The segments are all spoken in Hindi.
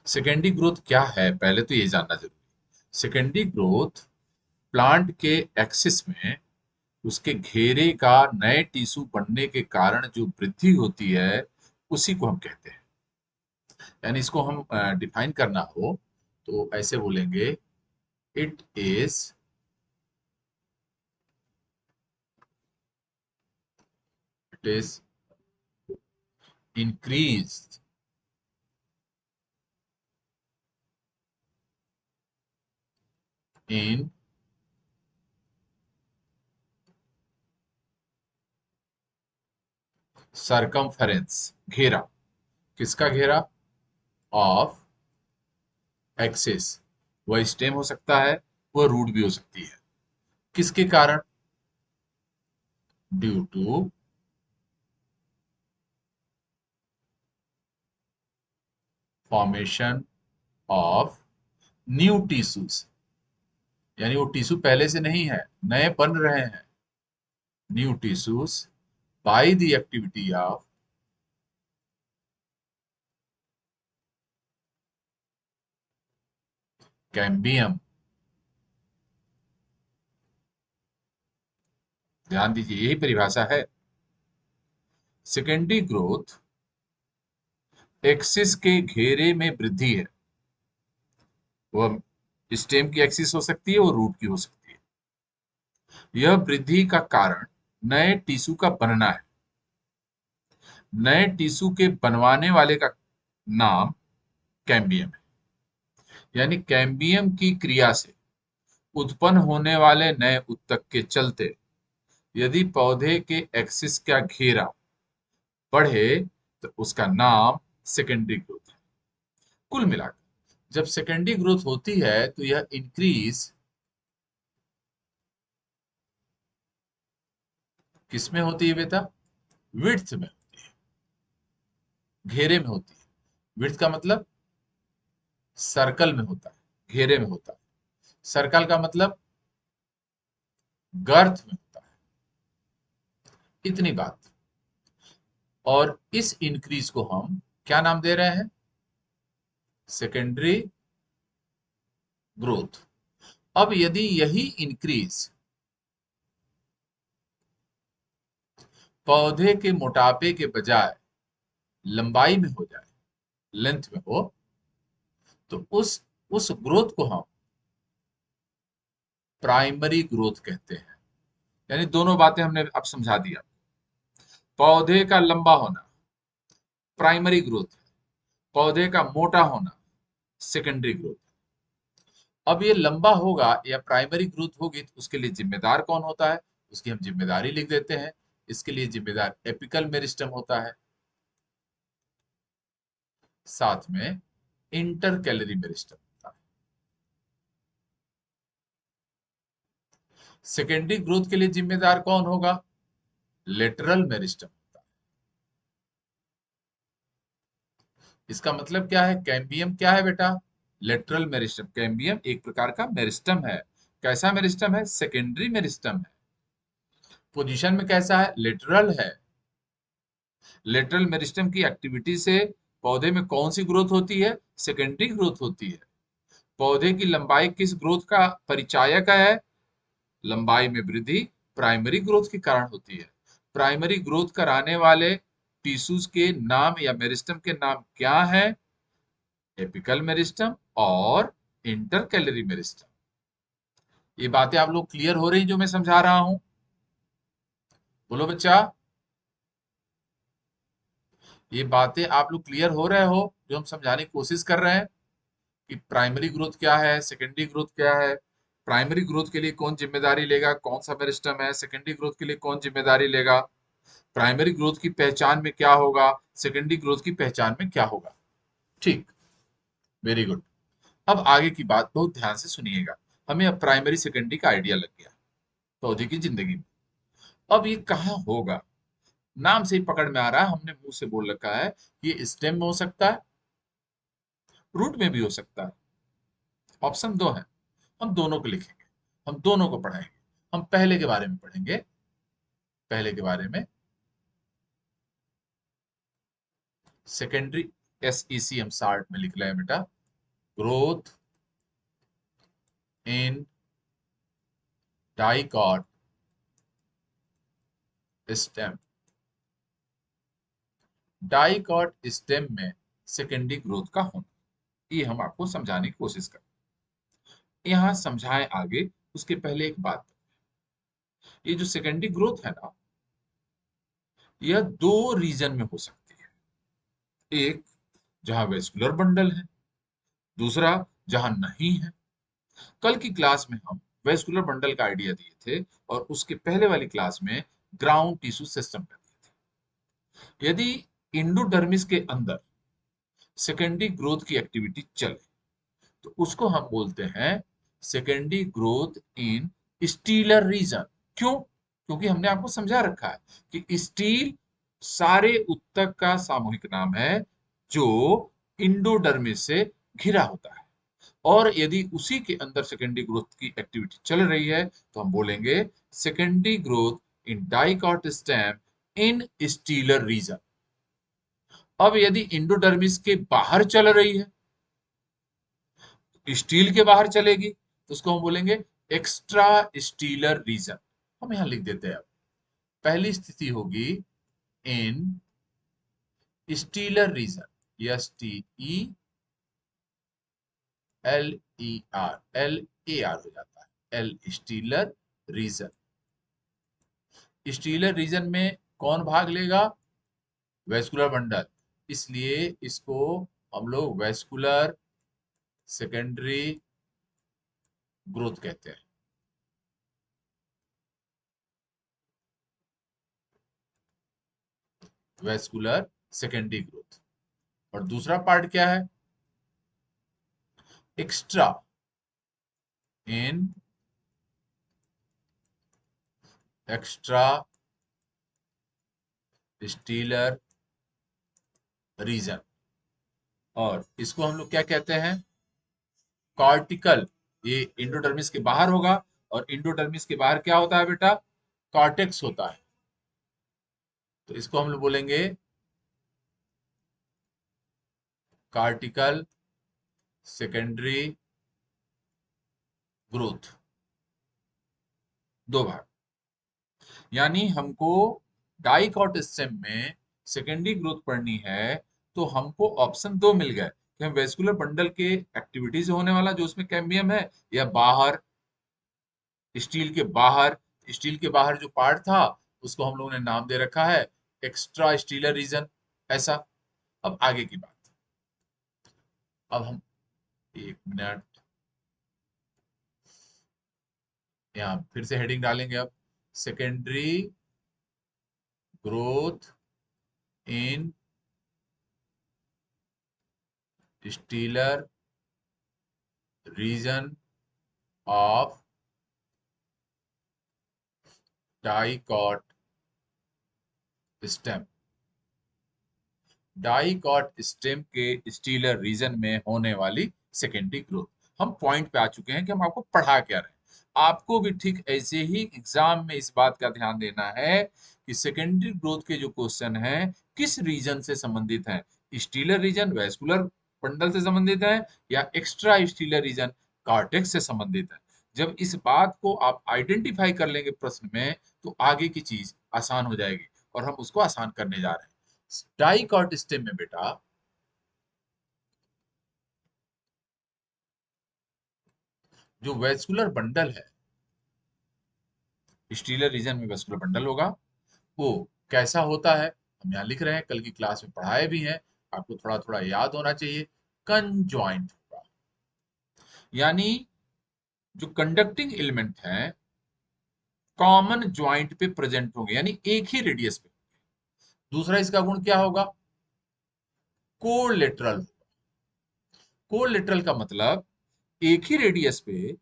सेकेंडरी ग्रोथ क्या है, पहले तो ये जानना जरूरी। सेकेंडरी ग्रोथ प्लांट के एक्सिस में उसके घेरे का नए टिश्यू बनने के कारण जो वृद्धि होती है, उसी को हम कहते हैं। यानी इसको हम डिफाइन करना हो तो ऐसे बोलेंगे, it is it is increase in circumference, घेरा, किसका घेरा? Of axis. वह स्टेम हो सकता है, वह रूट भी हो सकती है। किसके कारण? Due to formation of new tissues. यानी वो टिश्यू पहले से नहीं है, नए बन रहे हैं। New tissues by the activity of cambium. ध्यान दीजिए, यही परिभाषा है। सेकेंडरी ग्रोथ एक्सिस के घेरे में वृद्धि है। वह स्टेम की एक्सिस हो सकती है, वो रूट की हो सकती है। यह वृद्धि का कारण नए टिश्यू का बनना है। नए टिश्यू के बनवाने वाले का नाम कैम्बियम है। यानी कैम्बियम की क्रिया से उत्पन्न होने वाले नए ऊतक के चलते यदि पौधे के एक्सिस का घेरा बढ़े तो उसका नाम सेकेंडरी ग्रोथ है। कुल मिलाकर जब सेकेंडरी ग्रोथ होती है तो यह इंक्रीज किस में होती है बेटा? विड्थ में होती है, घेरे में होती है। विड्थ का मतलब सर्कल में होता है, घेरे में होता है। सर्कल का मतलब गर्थ में होता है। इतनी बात। और इस इंक्रीज को हम क्या नाम दे रहे हैं? Secondary growth. अब यदि यही इंक्रीज पौधे के मोटापे के बजाय लंबाई में हो जाए, लेंथ में हो, तो उस ग्रोथ को हम प्राइमरी ग्रोथ कहते हैं। यानी दोनों बातें हमने अब समझा दिया। पौधे का लंबा होना प्राइमरी ग्रोथ है, पौधे का मोटा होना सेकेंडरी ग्रोथ। अब ये लंबा होगा या प्राइमरी ग्रोथ होगी तो उसके लिए जिम्मेदार कौन होता है? उसकी हम जिम्मेदारी लिख देते हैं। इसके लिए जिम्मेदार एपिकल मेरिस्टम होता है, साथ में इंटर कैलरी मेरिस्टम होता है। सेकेंडरी ग्रोथ के लिए जिम्मेदार कौन होगा? लेटरल मेरिस्टम होता है। इसका मतलब क्या है? कैम्बियम क्या है बेटा? Lateral meristem. कैम्बियम एक प्रकार का मेरिस्टम है। कैसा मेरिस्टम है? सेकेंडरी मेरिस्टम है। पोजीशन में कैसा है? लेटरल है। लेटरल मेरिस्टम की एक्टिविटी से पौधे में कौन सी ग्रोथ होती है? सेकेंडरी ग्रोथ होती है। पौधे की लंबाई किस ग्रोथ का परिचायक है? लंबाई में वृद्धि प्राइमरी ग्रोथ के कारण होती है। प्राइमरी ग्रोथ कराने वाले टिश्यूज के नाम या मेरिस्टम के नाम क्या है? एपिकल मेरिस्टम और इंटरकैलरी मेरिस्टम। ये बातें आप लोग क्लियर हो रही जो मैं समझा रहा हूं? बोलो बच्चा, ये बातें आप लोग क्लियर हो रहे हो जो हम समझाने की कोशिश कर रहे हैं कि प्राइमरी ग्रोथ क्या है, सेकेंडरी ग्रोथ क्या है? प्राइमरी ग्रोथ के लिए कौन जिम्मेदारी लेगा, कौन सा मेरिस्टम है? सेकेंडरी ग्रोथ के लिए कौन जिम्मेदारी लेगा? प्राइमरी ग्रोथ की पहचान में क्या होगा, सेकेंडरी ग्रोथ की पहचान में क्या होगा? ठीक, वेरी गुड। अब आगे की बात बहुत ध्यान से सुनिएगा। हमें अब प्राइमरी सेकेंडरी का आइडिया लग गया पौधे की जिंदगी में। अब ये कहाँ होगा? नाम से ही पकड़ में आ रहा है, हमने मुंह से बोल रखा है ये स्टेम में हो सकता है, रूट में भी हो सकता है। ऑप्शन दो है, हम दोनों को लिखेंगे, हम दोनों को पढ़ाएंगे। हम पहले के बारे में पढ़ेंगे, पहले के बारे में सेकेंडरी SEC हम शार्ट में लिख रहे हैं बेटा, growth in dicot stem. Dicot stem में सेकेंडरी ग्रोथ का होना, ये हम आपको समझाने की कोशिश करें। यहां समझाएं आगे, उसके पहले एक बात, ये जो सेकेंडरी ग्रोथ है ना, यह दो रीजन में हो सकती है। एक जहां वेस्कुलर बंडल है, दूसरा जहां नहीं है। कल की क्लास में हम वेस्कुलर बंडल का आइडिया दिए थे और उसके पहले वाली क्लास में ग्राउंड टिश्यू सिस्टम का दिए थे। यदि इंडोडर्मिस के अंदर सेकेंडरी ग्रोथ की एक्टिविटी चले तो उसको हम बोलते हैं secondary growth in stelar region. क्यों? क्योंकि हमने आपको समझा रखा है कि स्टील सारे उत्तक का सामूहिक नाम है जो इंडोडर्मिस से घिरा होता है, और यदि उसी के अंदर सेकेंडरी ग्रोथ की एक्टिविटी चल रही है तो हम बोलेंगे secondary growth in dicot stem in stelar region. अब यदि इंडोडर्मिस के बाहर चल रही है, स्टील के बाहर चलेगी, तो उसको हम बोलेंगे एक्स्ट्रा स्टीलर रीजन। हम यहां लिख देते हैं। अब पहली स्थिति होगी इन स्टीलर रीजन, STELER हो जाता है, एल स्टीलर रीजन। स्टीलर रीजन में कौन भाग लेगा? वेस्कुलर बंडल, इसलिए इसको हम लोग वेस्कुलर सेकेंडरी ग्रोथ कहते हैं। Vascular secondary growth. और दूसरा पार्ट क्या है? एक्स्ट्रा इन एक्स्ट्रा स्टीलर रीजन, और इसको हम लोग क्या कहते हैं? कॉर्टिकल। ये इंडोडर्मिस के बाहर होगा, और इंडोडर्मिस के बाहर क्या होता है बेटा? कॉर्टेक्स होता है। तो इसको हम लोग बोलेंगे कॉर्टिकल सेकेंडरी ग्रोथ। दो भाग, यानी हमको डाइकॉट स्टेम में सेकेंडरी ग्रोथ पढ़नी है तो हमको ऑप्शन दो मिल गए कि हम वेस्कुलर बंडल के एक्टिविटी से होने वाला जो उसमें कैम्बियम है, या बाहर स्टील के बाहर जो पार्ट था उसको हम लोगों ने नाम दे रखा है एक्स्ट्रा स्टीलर रीजन। ऐसा। अब आगे की बात, अब हम एक मिनट यहाँ फिर से हेडिंग डालेंगे। अब secondary growth in stelar region of dicot stem. Dicot stem के स्टीलर रीजन में होने वाली सेकेंडरी ग्रोथ। हम पॉइंट पे आ चुके हैं कि हम आपको पढ़ा क्या रहे हैं। आपको भी ठीक ऐसे ही एग्जाम में इस बात का ध्यान देना है कि सेकेंडरी ग्रोथ के जो क्वेश्चन हैं किस रीजन से संबंधित हैं? स्टीलर रीजन वेस्कुलर बंडल से संबंधित है, या एक्स्ट्रा स्टीलर रीजन कॉर्टेक्स से संबंधित है? जब इस बात को आप आइडेंटिफाई कर लेंगे प्रश्न में तो आगे की चीज आसान हो जाएगी, और हम उसको आसान करने जा रहे हैं। डाइकॉट स्टेम में बेटा जो वेस्कुलर बंडल है, स्टीलर रीजन में वेस्कुलर बंडल होगा, वो कैसा होता है हम यहाँ लिख रहे हैं, कल की क्लास में पढ़ाए भी हैं, आपको थोड़ा थोड़ा याद होना चाहिए। कंजॉइंट होगा, यानी जो कंडक्टिंग एलिमेंट हैं कॉमन ज्वाइंट पे प्रेजेंट होंगे, यानी एक ही रेडियस पे। दूसरा इसका गुण क्या होगा? कोलेटरल। कोलेटरल का मतलब एक ही रेडियस पे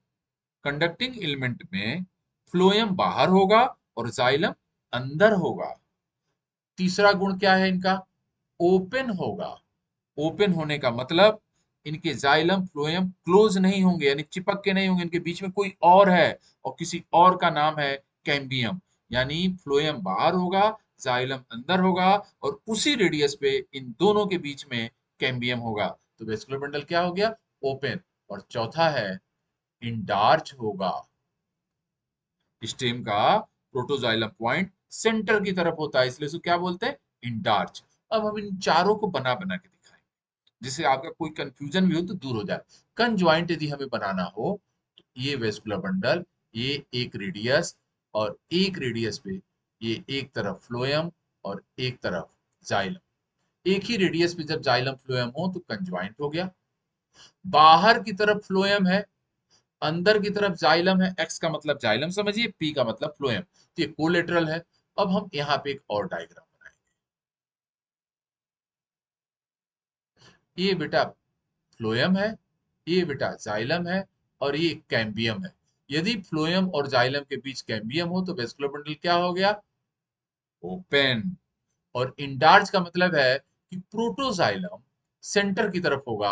कंडक्टिंग एलिमेंट में फ्लोएम बाहर होगा और जाइलम अंदर होगा। तीसरा गुण क्या है इनका? ओपन होगा। ओपन होने का मतलब इनके जाइलम फ्लोएम क्लोज नहीं होंगे, यानी चिपक के नहीं होंगे, इनके बीच में कोई और है और किसी और का नाम है कैम्बियम। यानी फ्लोएम बाहर होगा, जाइलम अंदर होगा, और उसी रेडियस पे इन दोनों के बीच में कैम्बियम होगा। तो वेस्कुलर बंडल क्या हो गया? ओपन। और चौथा है इंडार्च होगा। स्टेम का प्रोटोजाइलम पॉइंट सेंटर की तरफ होता है, इसलिए इसको क्या बोलते हैं? इंडार्च। अब हम इन चारों को बना बना के दिखाएंगे, जिससे आपका कोई कंफ्यूजन भी हो तो दूर हो जाए। कंजॉइंट यदि हमें बनाना हो तो ये वेस्कुलर बंडल, ये एक रेडियस, और एक रेडियस पे ये एक तरफ फ्लोएम और एक तरफ जाइलम। एक ही रेडियस पे जब जाइलम फ्लोएम हो तो कंजॉइंट हो गया। बाहर की तरफ फ्लोएम है, अंदर की तरफ जाइलम है। एक्स का मतलब जाइलम समझिए, पी का मतलब फ्लोएम, तो ये कोलेटरल है। अब हम यहाँ पे एक और डायग्राम बनाएंगे। ये बेटा फ्लोएम है, ये बेटा जाइलम है, और ये कैम्बियम है। यदि फ्लोएम और जाइलम के बीच कैम्बियम हो तो वेस्कुलर बंडल क्या हो गया? ओपन। और इंडार्च का मतलब है कि प्रोटोजाइलम सेंटर की तरफ होगा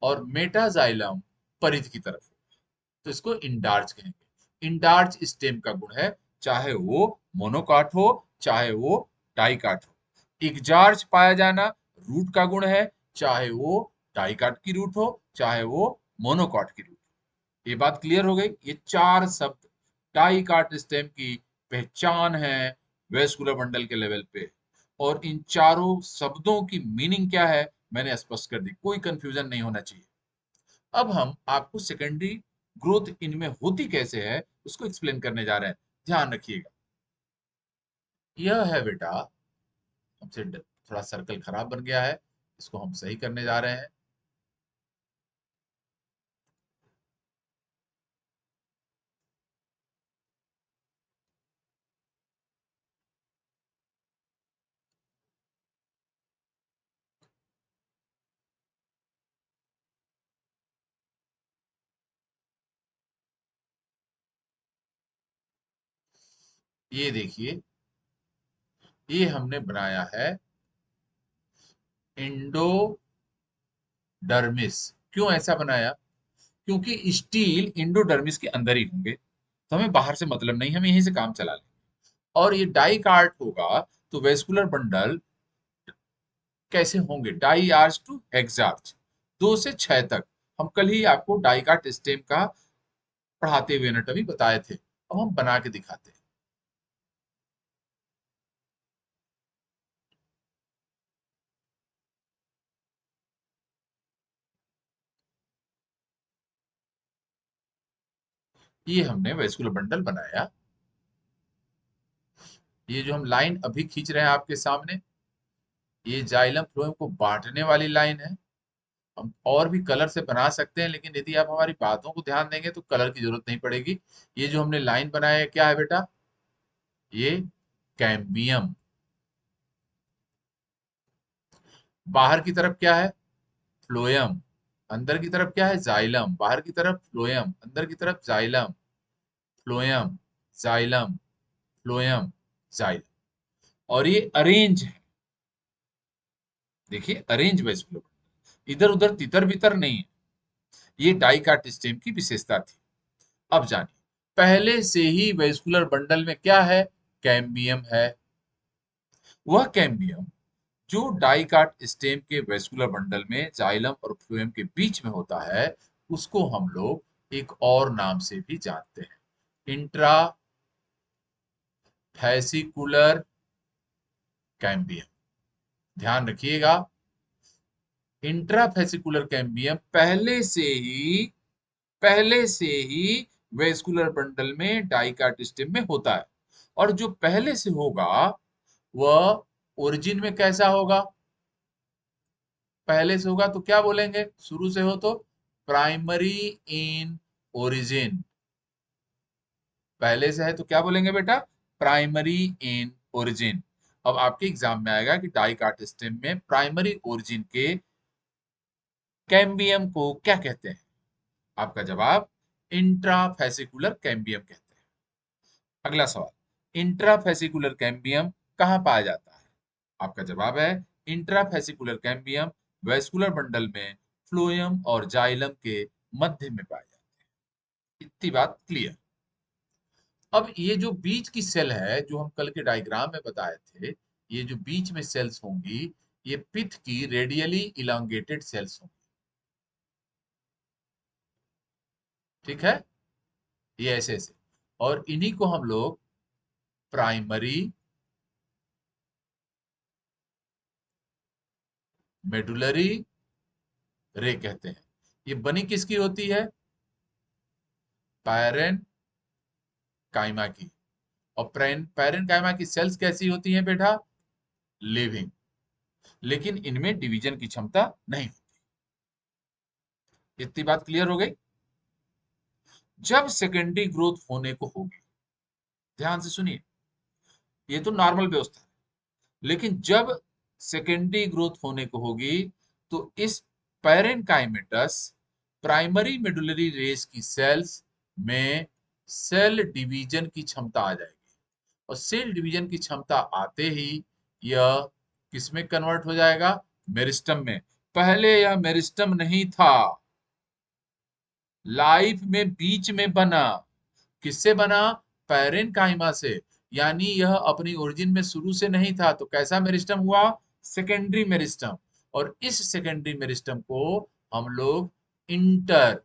और मेटाजाइलम परिध की तरफ होगा, तो इसको इंडार्च कहेंगे। इंडार्च स्टेम का गुण है, चाहे वो मोनोकाट हो चाहे वो डाइकाट हो। इक्जार्च पाया जाना रूट का गुण है, चाहे वो डाइकाट की रूट हो चाहे वो मोनोकाट की रूट हो। ये बात क्लियर हो गई। ये चार शब्द डाइकाट स्टेम की पहचान है वेस्कुलर बंडल के लेवल पे। और इन चारों शब्दों की मीनिंग क्या है मैंने स्पष्ट कर दी, कोई कंफ्यूजन नहीं होना चाहिए। अब हम आपको सेकेंडरी ग्रोथ इनमें होती कैसे है उसको एक्सप्लेन करने जा रहे हैं। ध्यान रखिएगा। यह है बेटा, हमसे थोड़ा सर्कल खराब बन गया है, इसको हम सही करने जा रहे हैं। ये देखिए, ये हमने बनाया है इंडोडर्मिस। क्यों ऐसा बनाया? क्योंकि स्टील इंडोडर्मिस के अंदर ही होंगे, तो हमें बाहर से मतलब नहीं, हम यहीं से काम चला लेंगे। और ये डाई कार्ट होगा तो वेस्कुलर बंडल कैसे होंगे? डाई आर्च टू हेक्सार्च, 2 से 6 तक। हम कल ही आपको डाई कार्ट स्टेम का पढ़ाते हुए एनाटॉमी बताए थे, अब हम बना के दिखाते हैं। ये हमने वेस्कुलर बंडल बनाया। ये जो हम लाइन अभी खींच रहे हैं आपके सामने, ये जाइलम फ्लोएम को बांटने वाली लाइन है। हम और भी कलर से बना सकते हैं, लेकिन यदि आप हमारी बातों को ध्यान देंगे तो कलर की जरूरत नहीं पड़ेगी। ये जो हमने लाइन बनाया है क्या है बेटा? ये कैम्बियम। बाहर की तरफ क्या है? फ्लोएम। अंदर की तरफ क्या है? जाइलम। बाहर की तरफ फ्लोएम, अंदर की तरफ xylem. Phloem, xylem, phloem, xylem. और ये अरेंज है, देखिए अरेंज वेस्कुलर, इधर उधर तितर बितर नहीं है। ये डाइकाट स्टेम की विशेषता थी। अब जानिए, पहले से ही वेस्कुलर बंडल में क्या है? कैम्बियम है। वह कैम्बियम जो डाइकाट स्टेम के वेस्कुलर बंडल में जाइलम और फ्लोएम के बीच में होता है, उसको हम लोग एक और नाम से भी जानते हैं, इंट्रा फैसिकुलर कैम्बियम। ध्यान रखिएगा, इंट्राफेसिकुलर कैम्बियम पहले से ही वेस्कुलर बंडल में डाइकाट स्टेम में होता है। और जो पहले से होगा वह ओरिजिन में कैसा होगा? पहले से होगा तो क्या बोलेंगे? शुरू से हो तो प्राइमरी इन ओरिजिन। पहले से है तो क्या बोलेंगे बेटा? Primary in origin. अब आपके एग्जाम में आएगा कि डाइकाट स्टेम में प्राइमरी ओरिजिन के कैम्बियम को क्या कहते हैं? आपका जवाब इंट्राफेसिकुलर कैम्बियम कहते हैं। अगला सवाल, इंट्राफेसिकुलर कैम्बियम कहाँ पाया जाता है? आपका जवाब है इंट्राफेसिकुलर कैम्बियम वेस्कुलर बंडल में फ्लोएम और जाइलम के मध्य में पाए जाते हैं। इतनी बात क्लियर। अब ये जो बीच की सेल है जो हम कल के डायग्राम में बताए थे, ये जो बीच में सेल्स होंगी, ये पिथ की रेडियली इलांगेटेड सेल्स होंगी। ठीक है, ये ऐसे ऐसे, और इन्हीं को हम लोग प्राइमरी मेडुलरी रे कहते हैं। ये बनी किसकी होती है? पैरेन काइमा की। और पैरेन काइमा की सेल्स कैसी होती हैं बेटा? लिविंग। लेकिन इनमें डिवीजन की क्षमता नहीं होती। इतनी बात क्लियर हो गई? जब सेकेंडरी ग्रोथ होने को होगी, ध्यान से सुनिए, ये तो नॉर्मल व्यवस्था है, लेकिन जब सेकेंडरी ग्रोथ होने को होगी तो इस पैरेनकाइमेटस प्राइमरी मेडुलरी रेस की सेल्स में सेल डिवीजन की क्षमता आ जाएगी। और सेल डिवीजन की क्षमता आते ही यह किसमें कन्वर्ट हो जाएगा? मेरिस्टम में। पहले यह मेरिस्टम नहीं था, लाइफ में बीच में बना। किससे बना? पैरेनकाइमा से। यानी यह अपनी ओरिजिन में शुरू से नहीं था, तो कैसा मेरिस्टम हुआ? Secondary meristem. और इस सेकेंडरी मेरिस्टम को हम लोग इंटर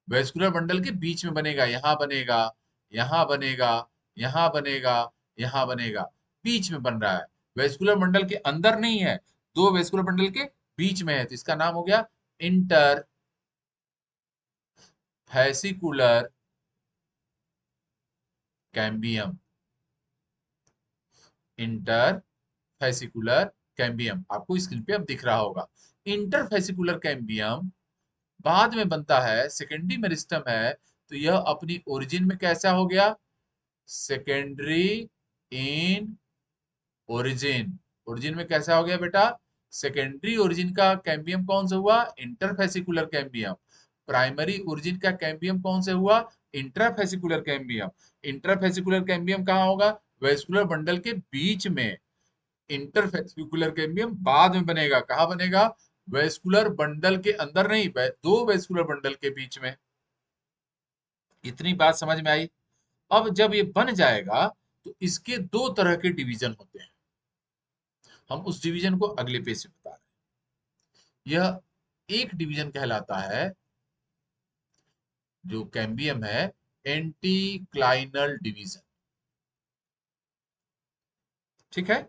वेस्कुलर बंडल के बीच में बनेगा, यहां बनेगा, यहां बनेगा, यहां बनेगा, यहां बनेगा, बीच में बन रहा है। वेस्कुलर बंडल के अंदर नहीं है, दो वेस्कुलर बंडल के बीच में है, तो इसका नाम हो गया inter fascicular cambium. Inter fascicular cambium आपको स्क्रीन पे अब दिख रहा होगा। इंटर फैसिकुलर कैम्बियम बाद में बनता है, सेकेंडरी मेरिस्टम है, तो यह अपनी ओरिजिन में कैसा हो गया? Secondary in origin. ओरिजिन में कैसा हो गया बेटा? सेकेंडरी ओरिजिन का कैम्बियम कौन सा हुआ? Interfascicular cambium. प्राइमरी ओरिजिन का कैम्बियम कौन से हुआ? Intrafascicular cambium. इंट्राफेसिकुलर कैम्बियम कहाँ होगा? वेस्कुलर बंडल के बीच में। इंटरफेसिकुलर कैम्बियम बाद में बनेगा, कहाँ बनेगा? वेस्कुलर बंडल के अंदर नहीं, दो वेस्कुलर बंडल के बीच में। इतनी बात समझ में आई? अब जब ये बन जाएगा तो इसके दो तरह के डिवीजन होते हैं। हम उस डिवीजन को अगले पेज से बता रहे हैं। यह एक डिवीजन कहलाता है, जो कैम्बियम है, एंटीक्लाइनल डिवीजन। ठीक है,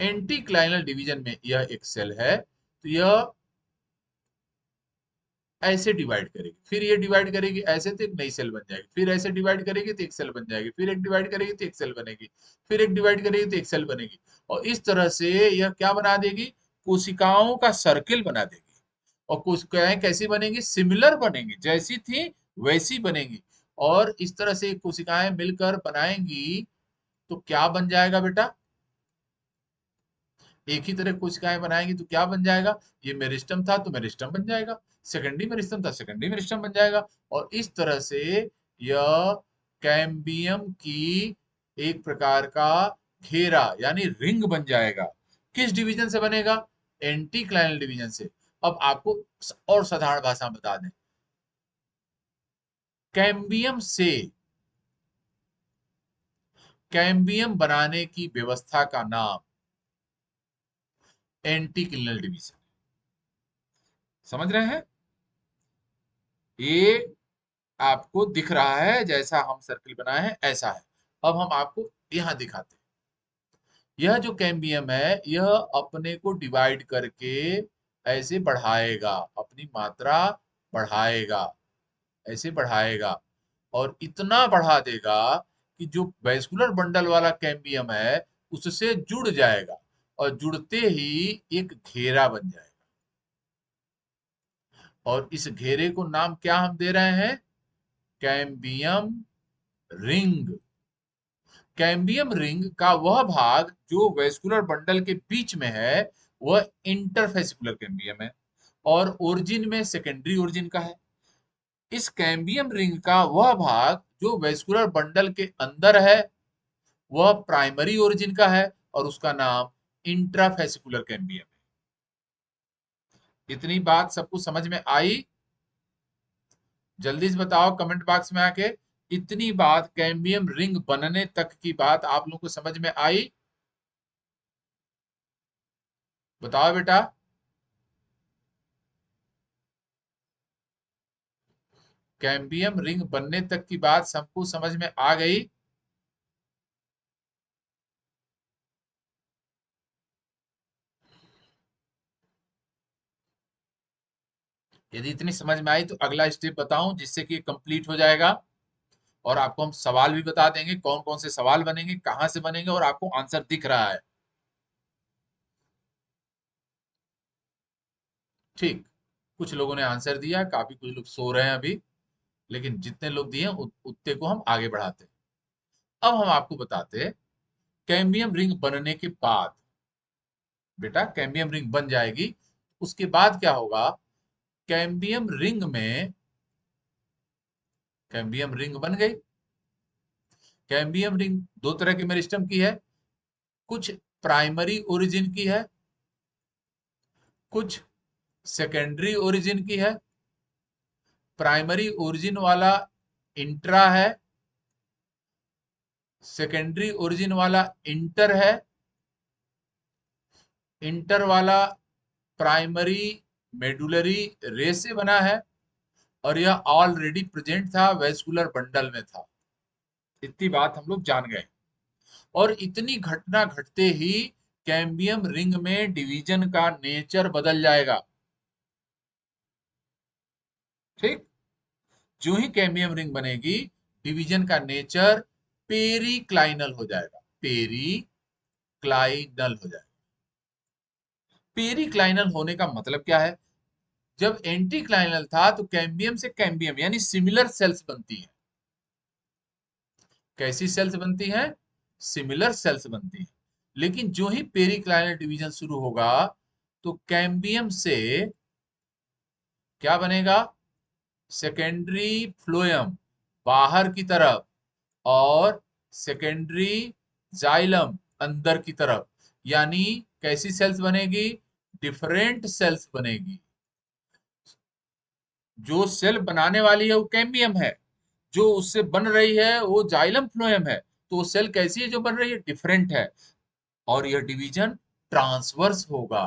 एंटीक्लाइनल डिवीजन में यह एक सेल है, तो यह ऐसे डिवाइड करेगी, फिर ये डिवाइड करेगी ऐसे, तो एक नई सेल बन जाएगी, फिर ऐसे डिवाइड करेगी तो एक सेल बन जाएगी, फिर एक डिवाइड करेगी तो एक सेल बनेगी, फिर एक डिवाइड करेगी तो एक सेल बनेगी। और इस तरह से यह क्या बना देगी? कोशिकाओं का सर्किल बना देगी। और कोशिकाएं कैसी बनेंगी? सिमिलर बनेंगी, जैसी थी वैसी बनेंगी। और इस तरह से कोशिकाएं मिलकर बनाएंगी तो क्या बन जाएगा बेटा? एक ही तरह कोशिकाएं बनाएंगी तो क्या बन जाएगा? ये मेरिस्टम था तो मेरिस्टम बन जाएगा, सेकेंडरी मेरिस्टम था सेकेंडरी मेरिस्टम बन जाएगा। और इस तरह से यह कैम्बियम की एक प्रकार का घेरा यानी रिंग बन जाएगा। किस डिवीजन से बनेगा? एंटीक्लाइनल डिवीजन से। अब आपको और साधारण भाषा में बता दें, कैम्बियम से कैम्बियम बनाने की व्यवस्था का नाम एंटीक्लिनल डिवीजन। समझ रहे हैं? ये आपको दिख रहा है जैसा हम सर्किल बनाए हैं ऐसा है। अब हम आपको यहां दिखाते हैं। यह जो कैम्बियम है यह अपने को डिवाइड करके ऐसे बढ़ाएगा, अपनी मात्रा बढ़ाएगा, ऐसे बढ़ाएगा, और इतना बढ़ा देगा कि जो वैस्कुलर बंडल वाला कैम्बियम है उससे जुड़ जाएगा, और जुड़ते ही एक घेरा बन जाएगा। और इस घेरे को नाम क्या हम दे रहे हैं? Cambium ring. कैम्बियम रिंग का वह भाग जो वेस्कुलर बंडल के बीच में है वह इंटरफेसिकुलर कैम्बियम है, और ओरिजिन में सेकेंडरी ओरिजिन का है। इस कैम्बियम रिंग का वह भाग जो वेस्कुलर बंडल के अंदर है वह प्राइमरी ओरिजिन का है, और उसका नाम इंट्राफेसिकुलर कैम्बियम है। इतनी बात सबको समझ में आई? जल्दी से बताओ कमेंट बॉक्स में आके, इतनी बात कैम्बियम रिंग बनने तक की बात आप लोगों को समझ में आई? बताओ बेटा। कैम्बियम रिंग बनने तक की बात सबको समझ में आ गई? यदि इतनी समझ में आई तो अगला स्टेप बताऊं जिससे कि कंप्लीट हो जाएगा। और आपको हम सवाल भी बता देंगे कौन कौन से सवाल बनेंगे, कहां से बनेंगे, और आपको आंसर दिख रहा है। ठीक। कुछ लोगों ने आंसर दिया, काफी कुछ लोग सो रहे हैं अभी, लेकिन जितने लोग दिए उतने को हम आगे बढ़ाते हैं। अब हम आपको बताते हैं, कैम्बियम रिंग बनने के बाद, बेटा कैम्बियम रिंग बन जाएगी, उसके बाद क्या होगा? कैम्बियम रिंग में, कैम्बियम रिंग बन गई। कैम्बियम रिंग दो तरह के मेरिस्टम की है। कुछ प्राइमरी ओरिजिन की है, कुछ सेकेंडरी ओरिजिन की है। प्राइमरी ओरिजिन वाला इंट्रा है, सेकेंडरी ओरिजिन वाला इंटर है। इंटर वाला प्राइमरी मेडुलरी रे से बना है, और यह ऑलरेडी प्रेजेंट था, वेस्कुलर बंडल में था। इतनी बात हम लोग जान गए। और इतनी घटना घटते ही कैम्बियम रिंग में डिवीजन का नेचर बदल जाएगा। ठीक। जो ही कैम्बियम रिंग बनेगी, डिवीजन का नेचर पेरिक्लाइनल हो जाएगा। पेरिक्लाइनल हो जाएगा। पेरिक्लाइनल होने का मतलब क्या है? जब एंटीक्लाइनल था तो कैम्बियम से कैम्बियम यानी सिमिलर सेल्स बनती हैं। कैसी सेल्स बनती हैं? सिमिलर सेल्स बनती हैं। लेकिन जो ही पेरिक्लाइनल डिवीजन शुरू होगा, तो कैम्बियम से क्या बनेगा? सेकेंडरी फ्लोएम, बाहर की तरफ, और सेकेंडरी जाइलम, अंदर की तरफ। यानी कैसी सेल्स बनेगी? डिफरेंट सेल्स बनेगी। जो सेल बनाने वाली है वो कैम्बियम है, जो उससे बन रही है वो जाइलम फ्लोएम है। तो वो सेल कैसी है जो बन रही है? डिफरेंट है। और यह डिवीजन ट्रांसवर्स होगा।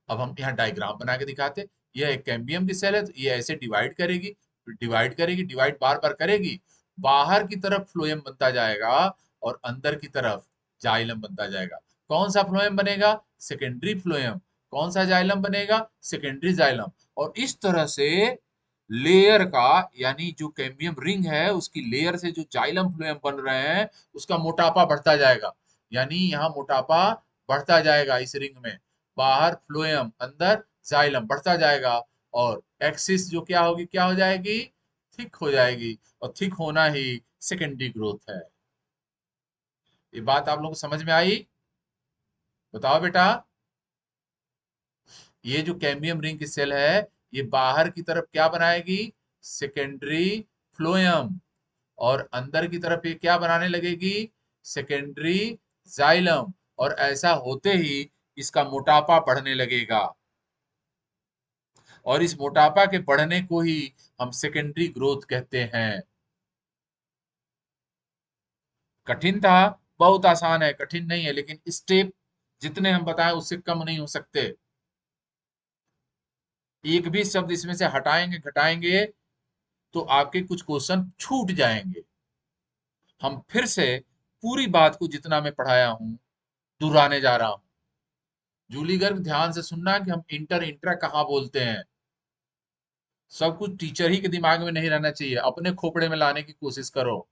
अब हम यहाँ डायग्राम बना के दिखाते। यह एक कैम्बियम की सेल है, तो ये ऐसे डिवाइड करेगी, डिवाइड करेगी, डिवाइड बार बार करेगी। बाहर की तरफ फ्लोएम बनता जाएगा, और अंदर की तरफ जाइलम बनता जाएगा। कौन सा फ्लोएम बनेगा? Secondary phloem. कौन सा जाइलम बनेगा? Secondary xylem. और इस तरह से लेयर का, यानी जो कैम्बियम रिंग है उसकी लेयर से जो जाइलम फ्लोएम बन रहे हैं, उसका मोटापा बढ़ता जाएगा। यानी यहाँ मोटापा बढ़ता जाएगा इस रिंग में। बाहर फ्लोएम, अंदर जाइलम बढ़ता जाएगा। और एक्सिस जो क्या होगी, क्या हो जाएगी? थिक हो जाएगी। और थिक होना ही सेकेंडरी ग्रोथ है। ये बात आप लोगों को समझ में आई? बताओ बेटा। ये जो कैम्बियम रिंग की सेल है, ये बाहर की तरफ क्या बनाएगी? Secondary phloem. और अंदर की तरफ ये क्या बनाने लगेगी? Secondary xylem. और ऐसा होते ही इसका मोटापा बढ़ने लगेगा। और इस मोटापा के बढ़ने को ही हम सेकेंडरी ग्रोथ कहते हैं। कठिन था? बहुत आसान है, कठिन नहीं है, लेकिन स्टेप जितने हम बताएं उससे कम नहीं हो सकते। एक भी शब्द इसमें से हटाएंगे घटाएंगे तो आपके कुछ क्वेश्चन छूट जाएंगे। हम फिर से पूरी बात को जितना मैं पढ़ाया हूं दोहराने जा रहा हूं। जूली गर्ग, ध्यान से सुनना कि हम इंटर इंट्रा कहाँ बोलते हैं। सब कुछ टीचर ही के दिमाग में नहीं रहना चाहिए, अपने खोपड़े में लाने की कोशिश करो।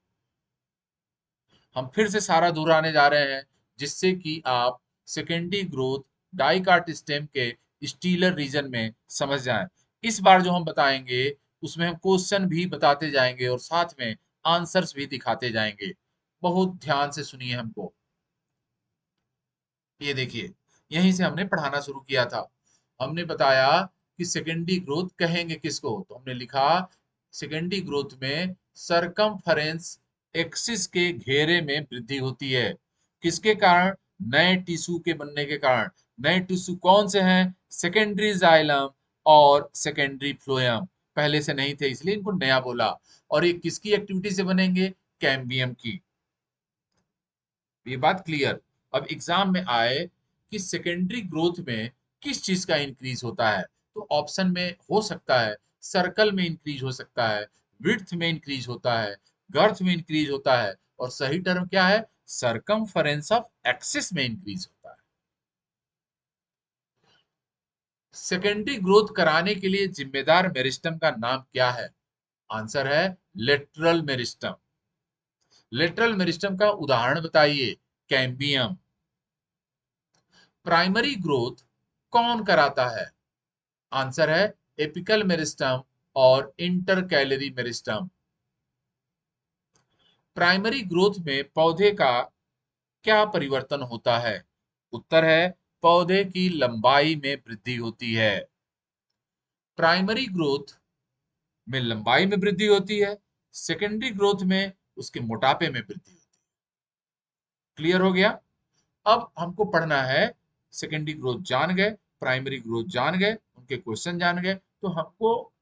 हम फिर से सारा दोहराने जा रहे हैं, जिससे कि आप सेकेंडरी ग्रोथ डाइकाट स्टेम के स्टीलर रीजन में समझ जाएं। इस बार जो हम बताएंगे उसमें हम क्वेश्चन भी बताते जाएंगे और साथ में आंसर्स भी दिखाते जाएंगे। बहुत ध्यान से सुनिए हमको। ये देखिए, यहीं से हमने पढ़ाना शुरू किया था। हमने बताया कि सेकेंडरी ग्रोथ कहेंगे किसको, तो हमने लिखा सेकेंडरी ग्रोथ में सरकमफेरेंस एक्सिस के घेरे में वृद्धि होती है। किसके कारण? नए टिश्यू के बनने के कारण। नए टिश्यू कौन से हैं? सेकेंडरी जाइलम और सेकेंडरी फ्लोएम। पहले से नहीं थे इसलिए इनको नया बोला। और ये किसकी एक्टिविटी से बनेंगे? कैम्बियम की। ये बात क्लियर। अब एग्जाम में आए कि सेकेंडरी ग्रोथ में किस चीज का इंक्रीज होता है, तो ऑप्शन में हो सकता है सर्कल में इंक्रीज हो सकता है, विड्थ में इंक्रीज होता है, गर्थ में इंक्रीज होता है, और सही टर्म क्या है, सरकमफरेंस ऑफ एक्सिस में इंक्रीज होता है। सेकेंडरी ग्रोथ कराने के लिए जिम्मेदार मेरिस्टम का नाम क्या है, आंसर है लेटरल मेरिस्टम। लेटरल मेरिस्टम का उदाहरण बताइए, कैम्बियम। प्राइमरी ग्रोथ कौन कराता है, आंसर है एपिकल मेरिस्टम और इंटरकैलरी मेरिस्टम। प्राइमरी ग्रोथ में पौधे का क्या परिवर्तन होता है, उत्तर है पौधे की लंबाई में वृद्धि होती है। प्राइमरी ग्रोथ में लंबाई में वृद्धि होती है, सेकेंडरी ग्रोथ में उसके मोटापे में वृद्धि होती है। क्लियर हो गया। अब हमको पढ़ना है, सेकेंडरी ग्रोथ जान गए, प्राइमरी ग्रोथ जान गए, उनके क्वेश्चन जान गए, तो हमको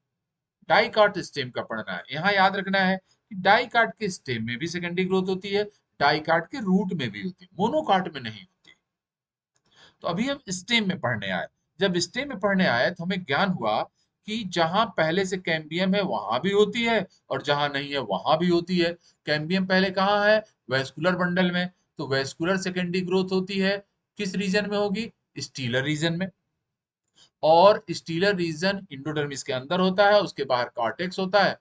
डाइकाट स्टेम का पढ़ना है। यहाँ याद रखना है कि डाइकाट के स्टेम में भी सेकेंडरी ग्रोथ होती है, डाइकाट के रूट में भी होती है, मोनोकाट में नहीं होती। तो अभी हम स्टेम में पढ़ने आए। जब स्टेम में पढ़ने आए तो हमें ज्ञान हुआ कि जहां पहले से कैम्बियम है वहां भी होती है, और जहां नहीं है वहां भी होती है। कैम्बियम पहले कहाँ है, वेस्कुलर बंडल में, तो वेस्कुलर सेकेंडरी ग्रोथ होती है, किस रीजन में होगी, स्टीलर रीजन में। और स्टीलर रीजन इंडोडर्मिस के अंदर होता है, उसके बाहर कॉर्टेक्स होता है,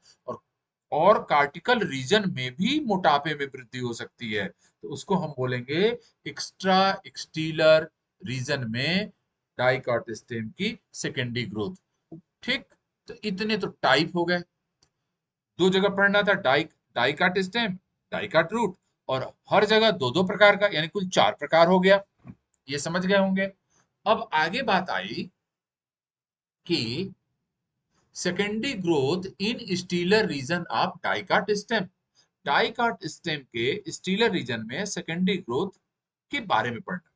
और कार्टिकल रीजन में भी मोटापे में वृद्धि हो सकती है, तो उसको हम बोलेंगे एक्स्ट्रा एक्सटीलर रीजन में डाइकाट स्टेम की सेकेंडरी ग्रोथ। ठीक, तो इतने तो टाइप हो गए, दो जगह पढ़ना था, डाइकाट स्टेम, डाइकाट रूट, और हर जगह दो दो प्रकार का, यानी कुल चार प्रकार हो गया। ये समझ गए होंगे। अब आगे बात आई कि secondary growth in stelar region of dicot stem. Dicot stem के स्टीलर रीजन में सेकेंडरी ग्रोथ के बारे में पढ़ना।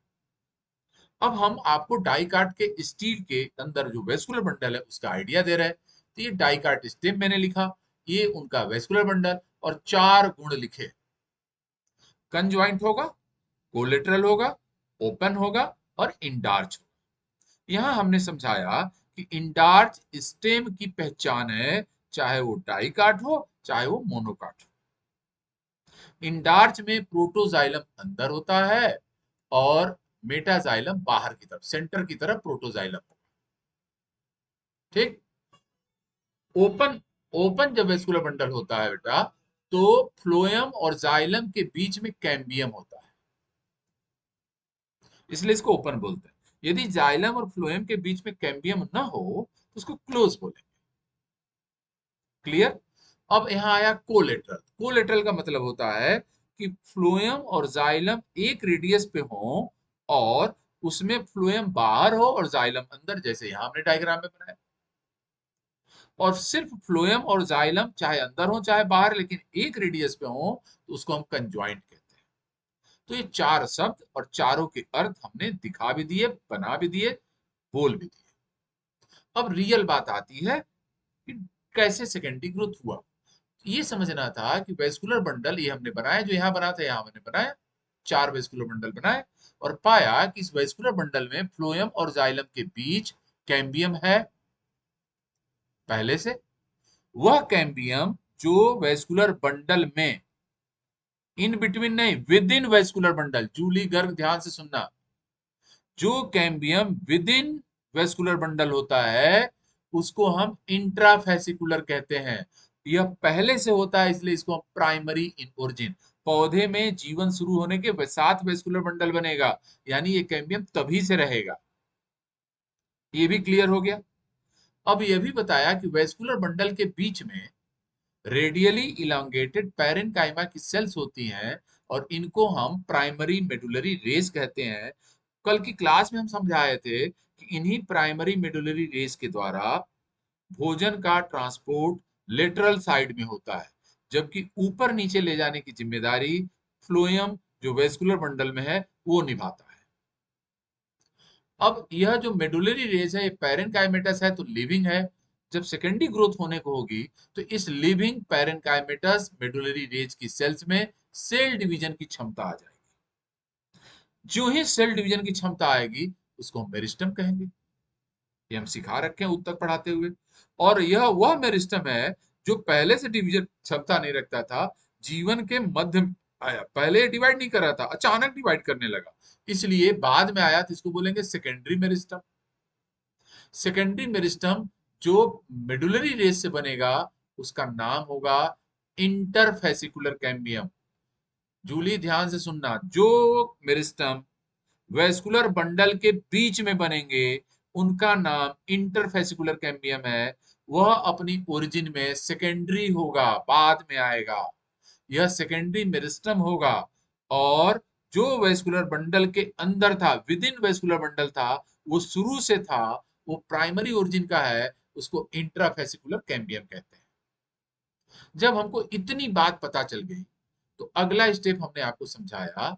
अब हम आपको डाइकाट के स्टील के अंदर जो वेस्कुलर बंडल है उसका आइडिया दे रहे हैं। तो ये डाइकाट स्टेम मैंने लिखा, ये उनका वेस्कुलर बंडल, और चार गुण लिखे, कंजॉइंट होगा, कोलेटरल होगा, ओपन होगा, और इंडार्च होगा। यहाँ हमने समझाया कि इंडार्च स्टेम की पहचान है, चाहे वो डाइकाट हो चाहे वो मोनोकाट हो। इंडार्च में प्रोटोजाइलम अंदर होता है, और मेटाजाइलम बाहर की तरफ, सेंटर की तरफ प्रोटोजाइलम होगा। ठीक। ओपन ओपन जब वेस्कुलर बंडल होता है बेटा, तो फ्लोएम और जाइलम के बीच में कैम्बियम होता है, इसलिए इसको ओपन बोलते हैं। यदि जाइलम और फ्लोएम के बीच में कैम्बियम ना हो तो उसको क्लोज बोलेंगे। क्लियर। अब यहाँ आया कोलेटरल। कोलेटरल का मतलब होता है कि फ्लोएम और जाइलम एक रेडियस पे हो, और उसमें फ्लोएम बाहर हो और जाइलम अंदर, जैसे यहाँ हमने डायग्राम में बनाया। और सिर्फ फ्लोएम और जाइलम चाहे अंदर हो चाहे बाहर, लेकिन एक रेडियस पे हो, तो उसको हम कंजॉइंट कहते हैं। तो ये चार शब्द और चारों के अर्थ हमने दिखा भी दिए, बना भी दिए, बोल भी दिए। अब रियल बात आती है कि कैसे सेकेंडरी ग्रोथ हुआ। ये समझना था कि वेस्कुलर बंडल ये हमने बनाया, जो यहाँ बना था यहाँ हमने बनाया, चार वेस्कुलर बंडल बनाए, और पाया कि इस वेस्कुलर बंडल में फ्लोएम और जाइलम के बीच कैम्बियम है पहले से। वह कैम्बियम जो वेस्कुलर बंडल में, इन बिटवीन नहीं, within vascular bundle, Julie Garg ध्यान से सुनना, जो cambium within vascular bundle होता है उसको हम इंट्राफेसिकुलर कहते हैं। यह पहले से होता है, इसलिए इसको हम प्राइमरी इन ओरिजिन। पौधे में जीवन शुरू होने के साथ वेस्कुलर बंडल बनेगा, यानी ये कैम्बियम तभी से रहेगा। ये भी क्लियर हो गया। अब यह भी बताया कि वेस्कुलर बंडल के बीच में रेडियली इलांगेटेड पैरेन्काइमा की सेल्स होती हैं, और इनको हम प्राइमरी मेडुलरी रेस कहते हैं। कल की क्लास में हम समझाए थे कि इन्हीं प्राइमरी मेडुलरी रेस के द्वारा भोजन का ट्रांसपोर्ट लेटरल साइड में होता है, जबकि ऊपर नीचे ले जाने की जिम्मेदारी फ्लोएम जो वेस्कुलर बंडल में है वो निभाता है। अब यह जो मेडुलरी रेस है, ये पैरेन्काइमेटस है तो लिविंग है। जब सेकेंडरी ग्रोथ होने को होगी तो इस लिविंग पैरेन्काइमेटस मेडुलरी रेस की सेल्स में सेल डिवीजन की क्षमता आ जाएगी। जो ही सेल डिवीजन की क्षमता आएगी उसको हम मेरिस्टम कहेंगे। ये हम सिखा रखे हैं उत्तक पढ़ाते हुए। और यह वह मेरिस्टम है जो पहले से डिवीजन क्षमता नहीं रखता था, जीवन के मध्य में आया। पहले डिवाइड नहीं कर रहा था, अचानक डिवाइड करने लगा, इसलिए बाद में आया, तो इसको बोलेंगे सेकेंडरी मेरिस्टम। सेकेंडरी मेरिस्टम जो मेडुलरी रेस से बनेगा उसका नाम होगा इंटरफेसिकुलर कैम्बियम। जूली ध्यान से सुनना, जो मेरिस्टम वेस्कुलर बंडल के बीच में बनेंगे उनका नाम इंटरफेसिकुलर कैम्बियम है। वह अपनी ओरिजिन में सेकेंडरी होगा, बाद में आएगा, यह सेकेंडरी मेरिस्टम होगा। और जो वेस्कुलर बंडल के अंदर था, विद इन वेस्कुलर बंडल था, वो शुरू से था, वो प्राइमरी ओरिजिन का है, उसको इंट्राफेसिकुलर कैम्बियम कहते हैं। जब हमको इतनी बात पता चल गई तो अगला स्टेप हमने आपको समझाया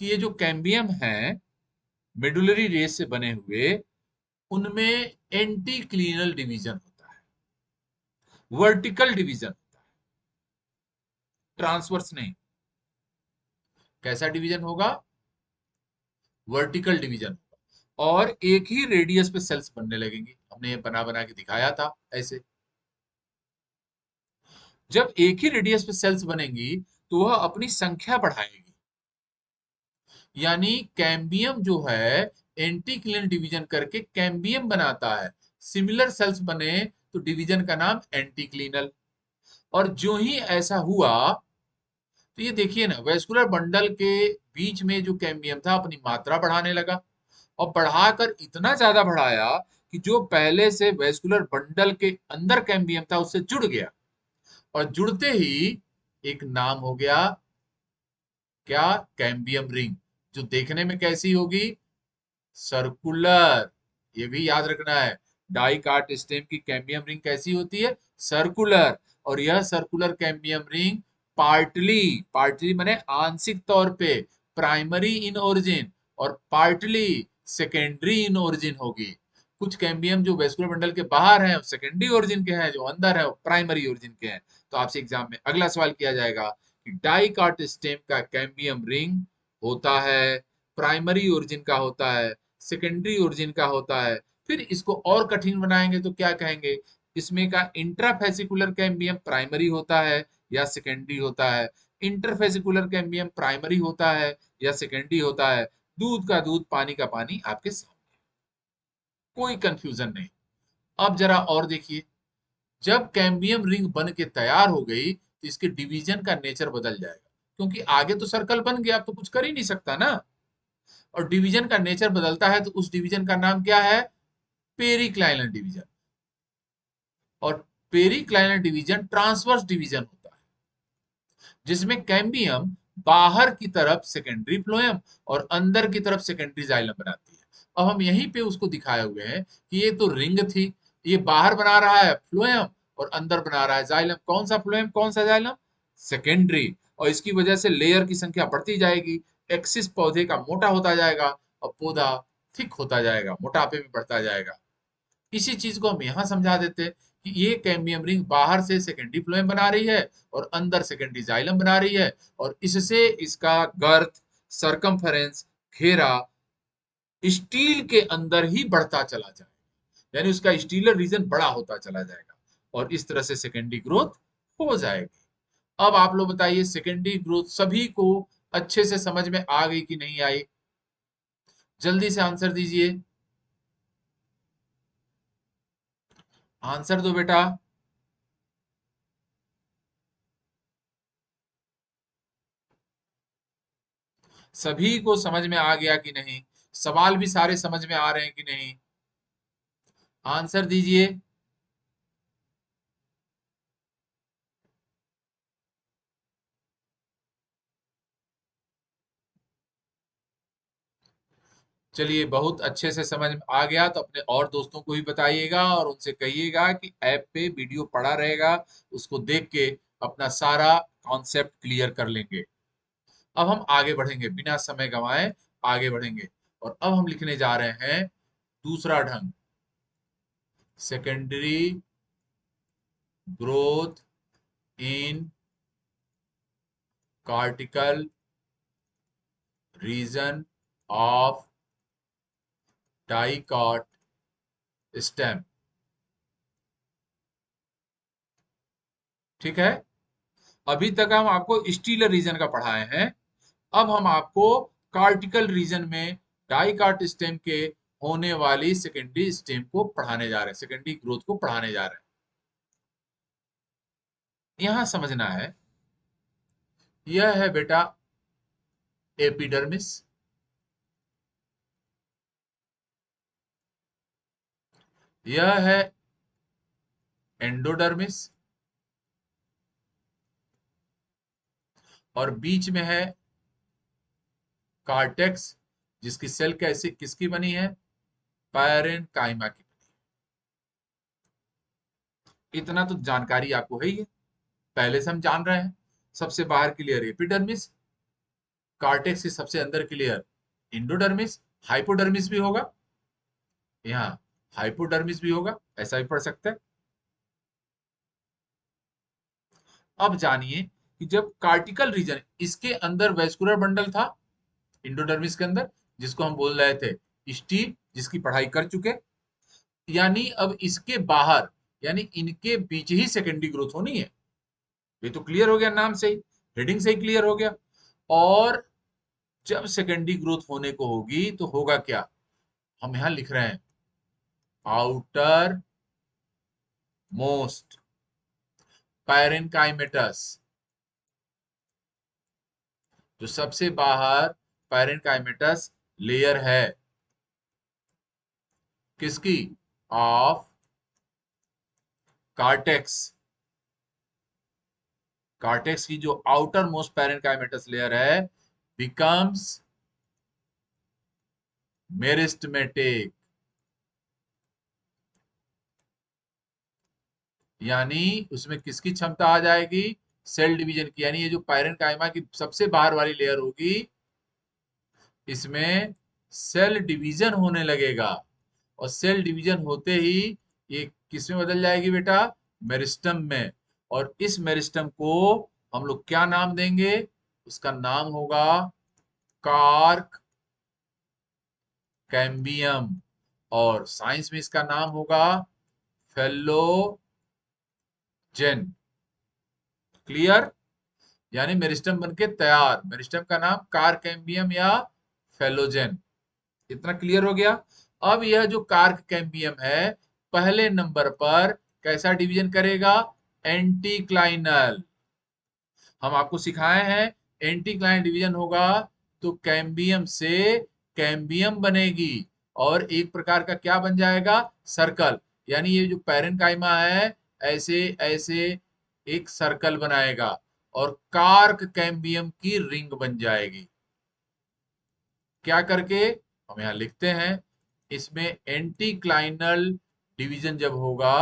कि ये जो कैम्बियम है मेडुलरी रेस से बने हुए, उनमें एंटी क्लीनल डिवीजन होता है, वर्टिकल डिवीजन होता है, ट्रांसवर्स नहीं। कैसा डिवीजन होगा? वर्टिकल डिवीजन होगा, और एक ही रेडियस पे सेल्स बनने लगेंगी। हमने ये बना बना के दिखाया था ऐसे। जब एक ही रेडियस पे सेल्स बनेंगी तो वह अपनी संख्या बढ़ाएगी, यानी कैम्बियम जो है एंटी क्लीनल डिवीजन करके कैम्बियम बनाता है। सिमिलर सेल्स बने तो डिवीजन का नाम एंटी क्लीनल। और जो ही ऐसा हुआ, तो ये देखिए ना, वेस्कुलर बंडल के बीच में जो कैम्बियम था अपनी मात्रा बढ़ाने लगा, और बढ़ाकर इतना ज्यादा बढ़ाया कि जो पहले से वेस्कुलर बंडल के अंदर कैम्बियम था उससे जुड़ गया। और जुड़ते ही एक नाम हो गया, क्या? Cambium ring. जो देखने में कैसी होगी? सर्कुलर। ये भी याद रखना है, डाइकाट स्टेम की कैम्बियम रिंग कैसी होती है? सर्कुलर। और यह circular cambium ring partly, partly माने आंशिक तौर पे प्राइमरी इन ओरिजिन, और पार्टली सेकेंडरी इन ओरिजिन होगी। कुछ कैम्बियम जो वेस्कुलर बंडल के बाहर हैं सेकेंडरी ओरिजिन के हैं, जो अंदर है वो प्राइमरी ओरिजिन के हैं। तो आपसे एग्जाम में अगला सवाल किया जाएगा कि डाइकाट स्टेम का कैम्बियम रिंग होता है, प्राइमरी ओरिजिन का होता है, सेकेंडरी ओरिजिन का होता है। फिर इसको और कठिन बनाएंगे तो क्या कहेंगे? इसमें का इंट्राफेसिकुलर कैम्बियम प्राइमरी होता है या सेकेंडरी होता है? इंटरफेसिकुलर कैम्बियम प्राइमरी होता है या सेकेंडरी होता है? दूध का दूध पानी का पानी आपके सामने, कोई कंफ्यूजन नहीं। अब जरा और देखिए, जब कैम्बियम रिंग बन के तैयार हो गई तो इसके डिवीजन का नेचर बदल जाएगा, क्योंकि आगे तो सर्कल बन गया, अब तो कुछ कर ही नहीं सकता ना। और डिवीजन का नेचर बदलता है तो उस डिवीजन का नाम क्या है? Periclinal division. और पेरिक्लाइनल डिवीजन ट्रांसवर्स डिवीजन होता है, जिसमें कैम्बियम बाहर की तरफ सेकेंडरी फ्लोएम और अंदर की तरफ सेकेंडरी जाइलम बनाती है। अब हम यहीं पे उसको दिखाए हुए हैं कि ये तो रिंग थी, ये बाहर बना रहा है फ्लोएम और अंदर बना रहा है जाइलम। कौन सा फ्लोएम कौन सा जाइलम? सेकेंडरी। और इसकी वजह से लेयर की संख्या बढ़ती जाएगी, एक्सिस पौधे का मोटा होता जाएगा और पौधा थिक होता जाएगा, मोटापे में बढ़ता जाएगा। इसी चीज को हम यहाँ समझा देते हैं कि ये कैम्बियम रिंग बाहर से सेकेंडरी फ्लोएम बना रही है और अंदर सेकेंडरी जाइलम बना रही है, और इससे इसका गर्थ, सरकमफेरेंस, घेरा स्टील के अंदर ही बढ़ता चला जाएगा, यानी उसका स्टीलर रीजन बड़ा होता चला जाएगा, और इस तरह से सेकेंडरी ग्रोथ हो जाएगी। अब आप लोग बताइए, सेकेंडरी ग्रोथ सभी को अच्छे से समझ में आ गई कि नहीं आई? जल्दी से आंसर दीजिए, आंसर दो बेटा। सभी को समझ में आ गया कि नहीं? सवाल भी सारे समझ में आ रहे हैं कि नहीं? आंसर दीजिए। चलिए, बहुत अच्छे से समझ में आ गया तो अपने और दोस्तों को भी बताइएगा और उनसे कहिएगा कि ऐप पे वीडियो पड़ा रहेगा, उसको देख के अपना सारा कॉन्सेप्ट क्लियर कर लेंगे। अब हम आगे बढ़ेंगे, बिना समय गंवाए आगे बढ़ेंगे। और अब हम लिखने जा रहे हैं दूसरा ढंग, secondary growth in cortical region of dicot stem. ठीक है, अभी तक हम आपको स्टीलर रीजन का पढ़ाए हैं। अब हम आपको कार्टिकल रीजन में डाइकॉट स्टेम के होने वाली सेकेंडरी स्टेम को पढ़ाने जा रहे हैं, सेकेंडरी ग्रोथ को पढ़ाने जा रहे हैं। यहां समझना है, यह है बेटा एपिडर्मिस, यह है एंडोडर्मिस, और बीच में है कार्टेक्स, जिसकी सेल कैसे किसकी बनी है, पैरेनकाइमा की बनी। इतना तो जानकारी आपको है ही है, पहले से हम जान रहे हैं। सबसे बाहर की लेयर एपिडर्मिस, कार्टेक्स की सबसे अंदर की लेयर इंडोडर्मिस, हाइपोडर्मिस भी होगा, यहाँ हाइपोडर्मिस भी होगा, ऐसा भी पढ़ सकते हैं। अब जानिए कि जब कार्टिकल रीजन, इसके अंदर वेस्कुलर बंडल था इंडोडर्मिस के अंदर, जिसको हम बोल रहे थे स्टील, जिसकी पढ़ाई कर चुके, यानी अब इसके बाहर, यानी इनके बीच ही सेकेंडरी ग्रोथ होनी है। ये तो क्लियर हो गया, नाम से ही, हेडिंग से ही क्लियर हो गया। और जब सेकेंडरी ग्रोथ होने को होगी तो होगा क्या, हम यहां लिख रहे हैं आउटर मोस्ट पैरेनकाइमेटस, जो सबसे बाहर पैरेनकाइमेटस लेयर है, किसकी, ऑफ कार्टेक्स। कार्टेक्स की जो आउटर मोस्ट पैरेनकाइमेटस लेयर है बिकम्स मेरिस्टमेटिक, यानी उसमें किसकी क्षमता आ जाएगी, सेल डिवीजन की। यानी ये जो पैरेनकाइमा की सबसे बाहर वाली लेयर होगी, इसमें सेल डिवीजन होने लगेगा, और सेल डिवीजन होते ही ये किसमें बदल जाएगी बेटा, मेरिस्टम में। और इस मेरिस्टम को हम लोग क्या नाम देंगे, उसका नाम होगा कार्क कैम्बियम, और साइंस में इसका नाम होगा फेलोजेन। क्लियर, यानी मेरिस्टम बनके तैयार, मेरिस्टम का नाम कार्क कैम्बियम या फेलोजेन। इतना क्लियर हो गया। अब यह जो कार्क कैम्बियम है, पहले नंबर पर कैसा डिवीजन करेगा, एंटीक्लाइनल। हम आपको सिखाए हैं एंटीक्लाइनल डिवीजन होगा तो कैम्बियम से कैम्बियम बनेगी, और एक प्रकार का क्या बन जाएगा, सर्कल। यानी ये जो पैरेनकाइमा है, ऐसे ऐसे एक सर्कल बनाएगा, और कार्क कैम्बियम की रिंग बन जाएगी। क्या करके, हम यहां लिखते हैं, इसमें एंटीक्लाइनल डिवीजन जब होगा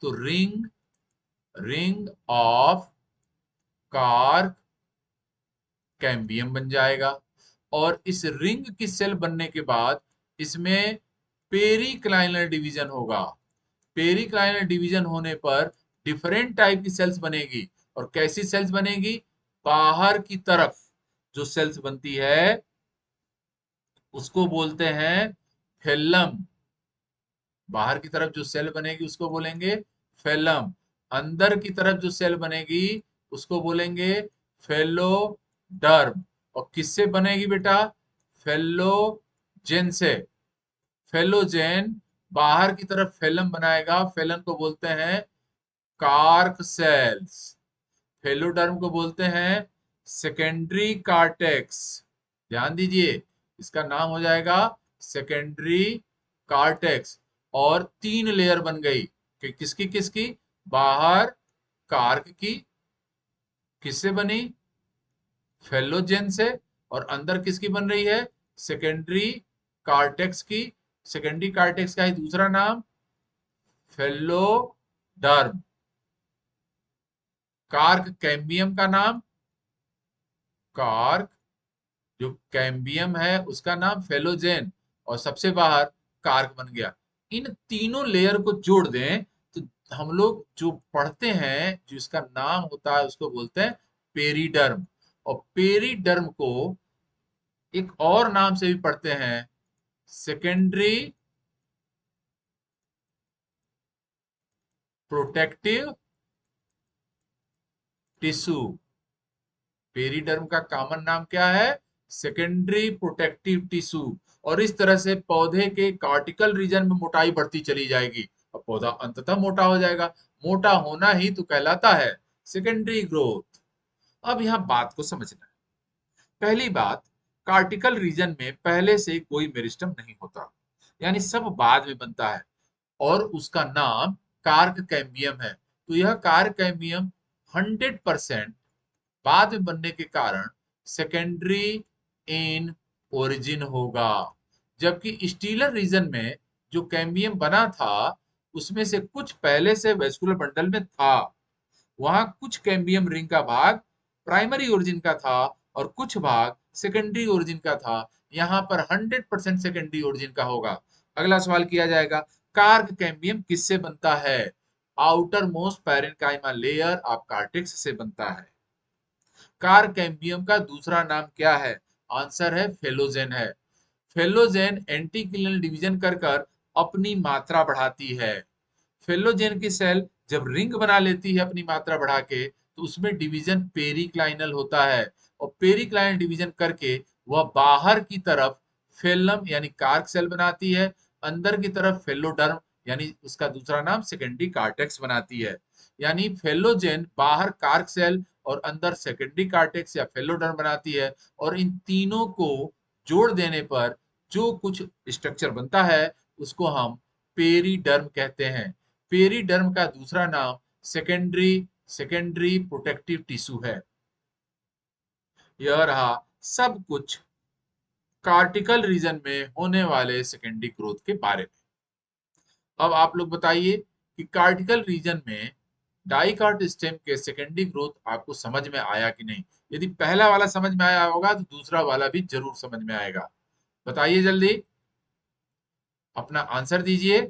तो ring, ring of cork cambium बन जाएगा। और इस रिंग की सेल बनने के बाद इसमें पेरिक्लाइनल डिवीजन होगा। पेरिक्लाइनल डिवीजन होने पर डिफरेंट टाइप की सेल्स बनेगी। और कैसी सेल्स बनेगी, बाहर की तरफ जो सेल्स बनती है उसको बोलते हैं फेलम। बाहर की तरफ जो सेल बनेगी उसको बोलेंगे फेलम, अंदर की तरफ जो सेल बनेगी उसको बोलेंगे फेलोडर्म। और किससे बनेगी बेटा, फेलोजेन से। फेलोजेन बाहर की तरफ फेलम बनाएगा, फेलन को बोलते हैं कार्क सेल्स। फेलोडर्म को बोलते हैं सेकेंडरी कार्टेक्स। ध्यान दीजिए, इसका नाम हो जाएगा सेकेंडरी कार्टेक्स। और तीन लेयर बन गई कि किसकी किसकी, बाहर कार्क की, किससे बनी, फेलोजेन से, और अंदर किसकी बन रही है, सेकेंडरी कार्टेक्स की। सेकेंडरी कार्टेक्स का ही दूसरा नाम फेलोडर्म। कार्क कैम्बियम का नाम, कार्क जो कैम्बियम है उसका नाम फेलोजेन, और सबसे बाहर कार्क बन गया। इन तीनों लेयर को जोड़ दें तो हम लोग जो पढ़ते हैं, जो इसका नाम होता है उसको बोलते हैं पेरिडर्म। और पेरिडर्म को एक और नाम से भी पढ़ते हैं, सेकेंडरी प्रोटेक्टिव टिश्यू। पेरिडर्म का कॉमन नाम क्या है? Secondary protective tissue. और इस तरह से पौधे के कार्टिकल रीजन में मोटाई बढ़ती चली जाएगी और पौधा अंततः मोटा हो जाएगा। मोटा होना ही तो कहलाता है सेकेंडरी ग्रोथ। अब यहाँ बात को समझना है। पहली बात, कार्टिकल रीजन में पहले से कोई मेरिस्टम नहीं होता, यानी सब बाद में बनता है और उसका नाम कार्क कैम्बियम है। तो यह कार्क कैम्बियम 100% बाद में बनने के कारण सेकेंडरी इन ओरिजिन होगा। जबकि स्टीलर रीजन में जो कैम्बियम बना था उसमें से कुछ पहले से वेस्कुलर बंडल में था। वहां कुछ कैम्बियम रिंग का भाग प्राइमरी ओरिजिन का था और कुछ भाग सेकेंडरी ओरिजिन का था। यहाँ पर 100% सेकेंडरी ओरिजिन का होगा। अगला सवाल किया जाएगा, कार्क कैम्बियम किससे बनता है? Outer most parenchyma layer of cortex से बनता है। कार्क कैम्बियम का दूसरा नाम क्या है? आंसर है फेलोजेन है। फेलोजेन एंटीक्लिनल डिवीजन कर कर अपनी मात्रा बढ़ाती है। फेलोजेन की सेल जब रिंग बना लेती है अपनी मात्रा बढ़ा के, तो उसमें डिवीजन पेरिक्लाइनल होता है और पेरिक्लाइनल डिवीजन करके वह बाहर की तरफ फेलम यानी कार्क सेल बनाती है, अंदर की तरफ फेलोडर्म यानी उसका दूसरा नाम सेकेंडरी कार्टेक्स बनाती है। यानी फेलोजेन बाहर कार्क सेल और अंदर सेकेंडरी कार्टेक्स या फेलोडर्म बनाती है और इन तीनों को जोड़ देने पर जो कुछ स्ट्रक्चर बनता है उसको हम पेरीडर्म कहते हैं। पेरीडर्म का दूसरा नाम सेकेंडरी सेकेंडरी प्रोटेक्टिव टिश्यू है। यह रहा सब कुछ कार्टिकल रीजन में होने वाले सेकेंडरी ग्रोथ के बारे में। अब आप लोग बताइए कि कार्टिकल रीजन में डाइकाट स्टेम के सेकेंडरी ग्रोथ आपको समझ में आया कि नहीं? यदि पहला वाला समझ में आया होगा तो दूसरा वाला भी जरूर समझ में आएगा। बताइए जल्दी, अपना आंसर दीजिए।